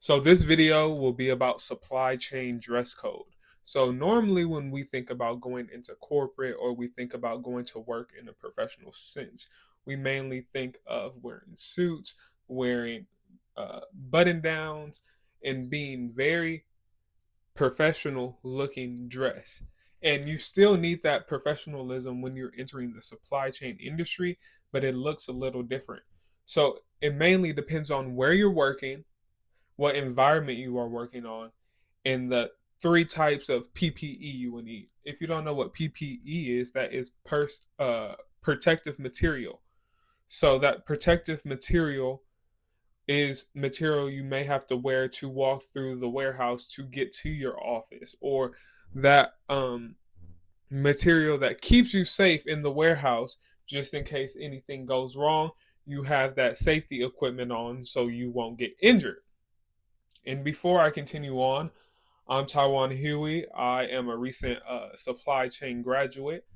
So this video will be about supply chain dress code. So normally when we think about going into corporate or we think about going to work in a professional sense, we mainly think of wearing suits, wearing button downs, and being very professional looking dress. And you still need that professionalism when you're entering the supply chain industry, but it looks a little different. So it mainly depends on where you're working, what environment you are working on, and the three types of PPE you will need. If you don't know what PPE is, that is protective material. So that protective material is material you may have to wear to walk through the warehouse to get to your office, or that material that keeps you safe in the warehouse just in case anything goes wrong. You have that safety equipment on so you won't get injured. And before I continue on, I'm Taiwan Huey. I am a recent supply chain graduate.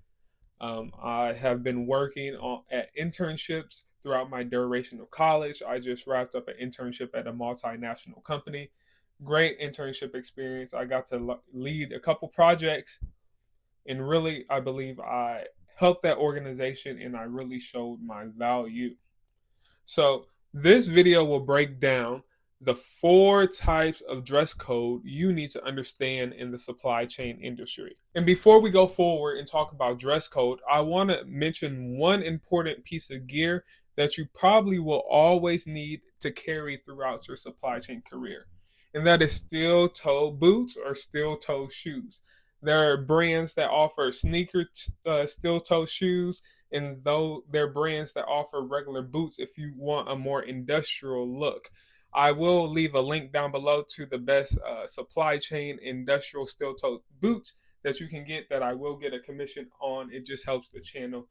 I have been working at internships throughout my duration of college. I just wrapped up an internship at a multinational company. Great internship experience. I got to lead a couple projects, and really, I believe I helped that organization and I really showed my value. So this video will break down the four types of dress code you need to understand in the supply chain industry. And before we go forward and talk about dress code, I want to mention one important piece of gear that you probably will always need to carry throughout your supply chain career. And that is steel toe boots or steel toe shoes. There are brands that offer sneaker steel toe shoes, and though they're brands that offer regular boots if you want a more industrial look. I will leave a link down below to the best supply chain industrial steel toe boots that you can get that I will get a commission on. It just helps the channel.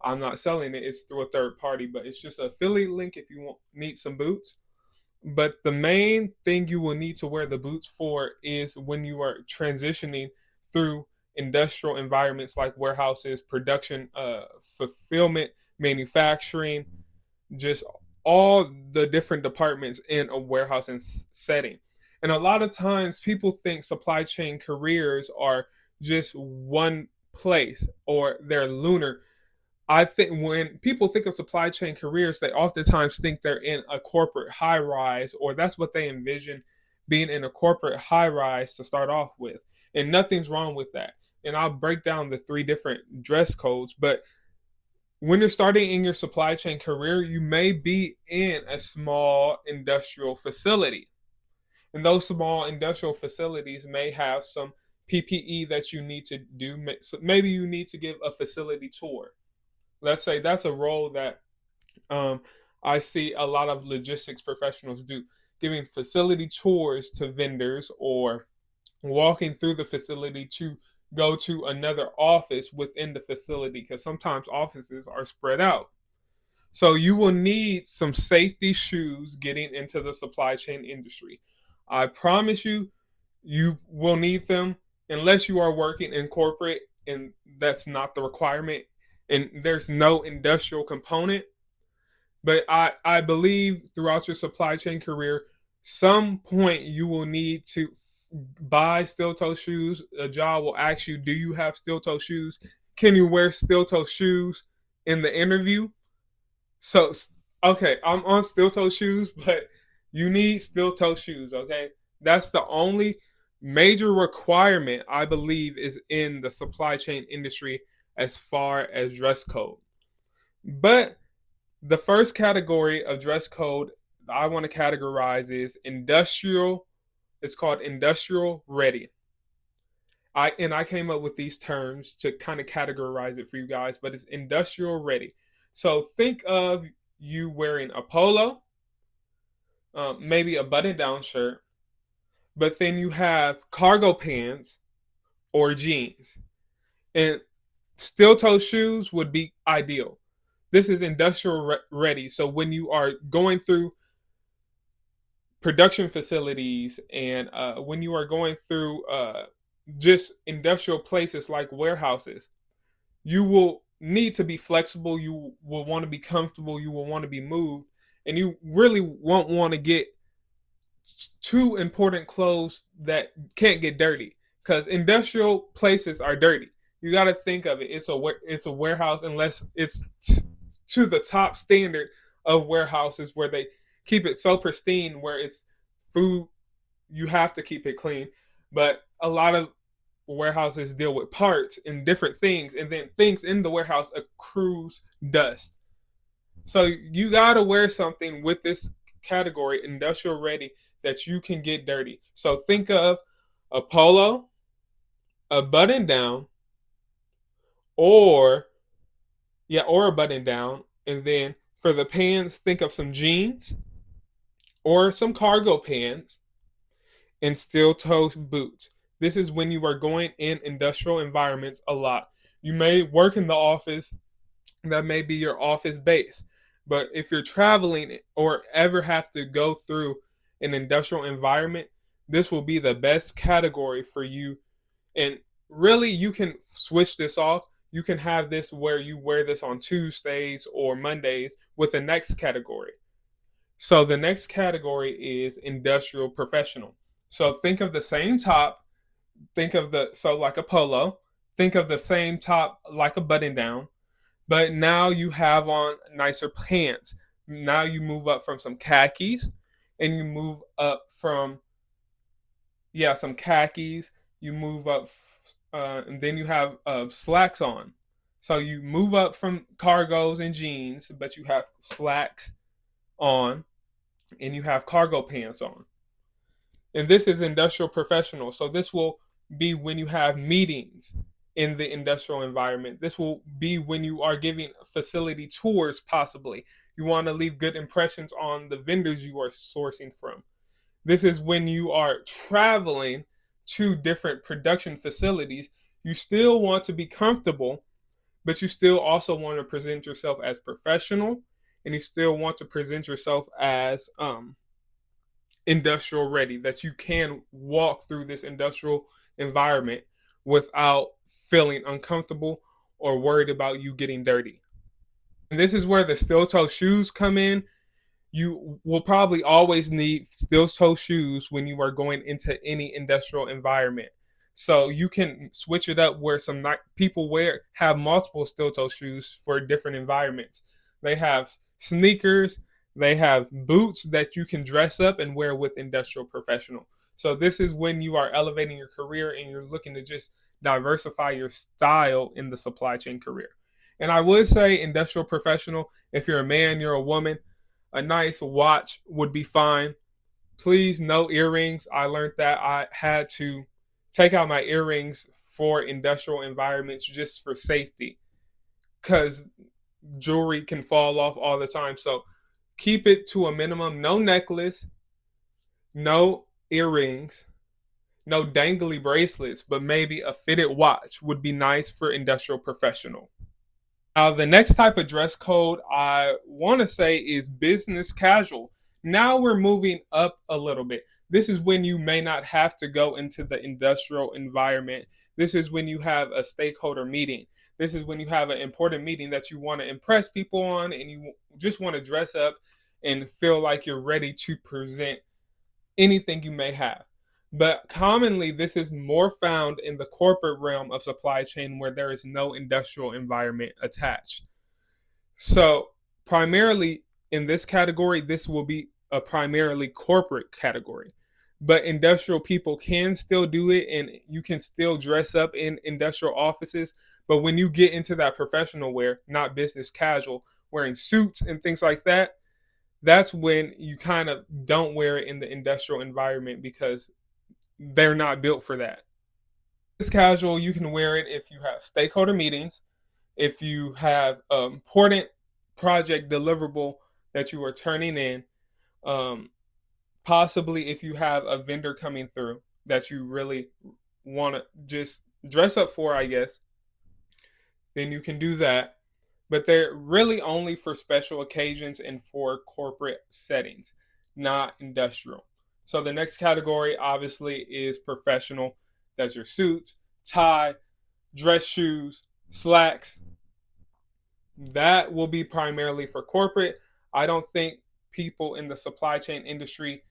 I'm not selling it, it's through a third party, but it's just an affiliate link if you need some boots. But the main thing you will need to wear the boots for is when you are transitioning through industrial environments like warehouses, production, fulfillment, manufacturing, just all the different departments in a warehouse and setting. And a lot of times people think supply chain careers are just one place or they're lunar. I think when people think of supply chain careers, they oftentimes think they're in a corporate high rise, or that's what they envision being in a corporate high rise to start off with. And nothing's wrong with that. And I'll break down the three different dress codes. But when you're starting in your supply chain career, you may be in a small industrial facility. And those small industrial facilities may have some PPE that you need to do. Maybe you need to give a facility tour. Let's say that's a role that um, I see a lot of logistics professionals do, giving facility tours to vendors or walking through the facility to go to another office within the facility because sometimes offices are spread out. So you will need some safety shoes getting into the supply chain industry. I promise you, you will need them unless you are working in corporate and that's not the requirement and there's no industrial component. But I believe throughout your supply chain career, some point you will need to buy steel toe shoes. A job will ask you, do you have steel toe shoes? Can you wear steel toe shoes in the interview? So, okay, I'm on steel toe shoes, but you need steel toe shoes, okay? That's the only major requirement I believe is in the supply chain industry as far as dress code. But the first category of dress code I want to categorize is industrial. It's called industrial ready. I came up with these terms to kind of categorize it for you guys, but it's industrial ready. So think of you wearing a polo, maybe a button-down shirt, but then you have cargo pants or jeans, and steel-toe shoes would be ideal. This is industrial ready. So when you are going through production facilities and when you are going through just industrial places like warehouses, you will need to be flexible. You will want to be comfortable. You will want to be moved. And you really won't want to get two important clothes that can't get dirty because industrial places are dirty. You got to think of it. It's a warehouse unless it's to the top standard of warehouses where they keep it so pristine where it's food. You have to keep it clean, but a lot of warehouses deal with parts and different things, and then things in the warehouse accrues dust. So you gotta wear something with this category, industrial ready, that you can get dirty. So think of a polo, a button down, or or a button down, and then for the pants, think of some jeans or some cargo pants and steel toe boots. This is when you are going in industrial environments a lot. You may work in the office, that may be your office base. But if you're traveling or ever have to go through an industrial environment, this will be the best category for you. And really, you can switch this off. You can have this where you wear this on Tuesdays or Mondays with the next category. So the next category is industrial professional. So think of the same top, think of like a polo, think of the same top like a button down, but now you have on nicer pants. Now you move up from some khakis and you move up from some khakis, you move up and then you have slacks on. So you move up from cargos and jeans, but you have slacks on and you have cargo pants on. And this is industrial professional. So this will be when you have meetings in the industrial environment. This will be when you are giving facility tours, possibly. You want to leave good impressions on the vendors you are sourcing from. This is when you are traveling to different production facilities. You still want to be comfortable, but you still also want to present yourself as professional, and you still want to present yourself as industrial ready, that you can walk through this industrial environment without feeling uncomfortable or worried about you getting dirty. And this is where the steel toe shoes come in. You will probably always need steel toe shoes when you are going into any industrial environment. So you can switch it up where some people have multiple steel toe shoes for different environments. They have sneakers, they have boots that you can dress up and wear with industrial professional. So this is when you are elevating your career and you're looking to just diversify your style in the supply chain career. And I would say industrial professional, if you're a man, you're a woman, a nice watch would be fine. Please, no earrings. I learned that I had to take out my earrings for industrial environments just for safety because jewelry can fall off all the time. So keep it to a minimum. No necklace, no earrings, no dangly bracelets, but maybe a fitted watch would be nice for industrial professional. Now, the next type of dress code I want to say is business casual. Now we're moving up a little bit. This is when you may not have to go into the industrial environment. This is when you have a stakeholder meeting. This is when you have an important meeting that you want to impress people on and you just want to dress up and feel like you're ready to present anything you may have. But commonly, this is more found in the corporate realm of supply chain where there is no industrial environment attached. So, primarily in this category, this will be a primarily corporate category. But industrial people can still do it and you can still dress up in industrial offices. But when you get into that professional wear, not business casual, wearing suits and things like that, that's when you kind of don't wear it in the industrial environment because they're not built for that. It's casual. You can wear it if you have stakeholder meetings, if you have important project deliverable that you are turning in, um, possibly if you have a vendor coming through that you really want to just dress up for, I guess, then you can do that. But they're really only for special occasions and for corporate settings, not industrial. So the next category obviously is professional. That's your suits, tie, dress shoes, slacks. That will be primarily for corporate. I don't think people in the supply chain industry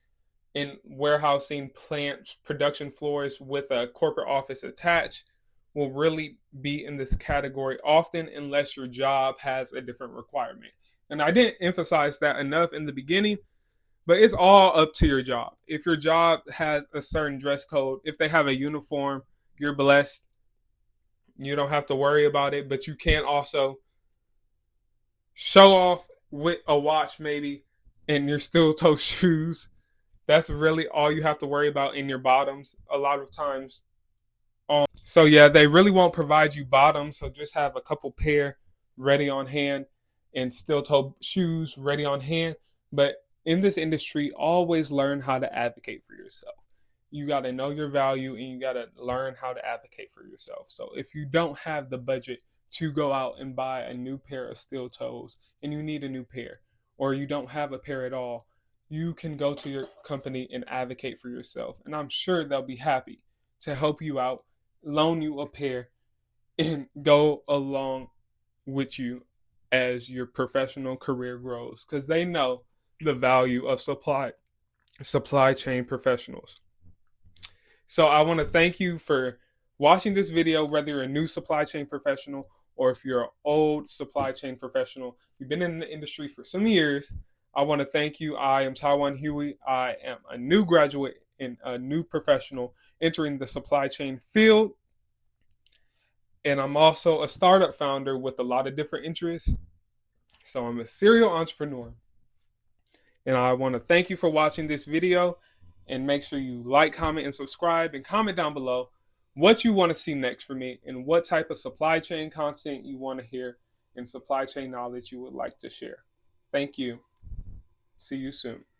in warehousing, plants, production floors with a corporate office attached will really be in this category often unless your job has a different requirement. And I didn't emphasize that enough in the beginning, but it's all up to your job. If your job has a certain dress code, if they have a uniform, you're blessed. You don't have to worry about it, but you can also show off with a watch maybe and your steel toe shoes. That's really all you have to worry about in your bottoms a lot of times. So yeah, they really won't provide you bottoms, so just have a couple pair ready on hand and steel toe shoes ready on hand. But in this industry, always learn how to advocate for yourself. You got to know your value and you got to learn how to advocate for yourself. So if you don't have the budget to go out and buy a new pair of steel toes and you need a new pair, or you don't have a pair at all, you can go to your company and advocate for yourself. And I'm sure they'll be happy to help you out, loan you a pair, and go along with you as your professional career grows because they know the value of supply chain professionals. So I want to thank you for watching this video, whether you're a new supply chain professional or if you're an old supply chain professional. You've been in the industry for some years. I want to thank you. I am Taiwan Huey. I am a new graduate and a new professional entering the supply chain field. And I'm also a startup founder with a lot of different interests. So I'm a serial entrepreneur. And I want to thank you for watching this video. And make sure you like, comment, and subscribe. And comment down below what you want to see next for me and what type of supply chain content you want to hear and supply chain knowledge you would like to share. Thank you. See you soon.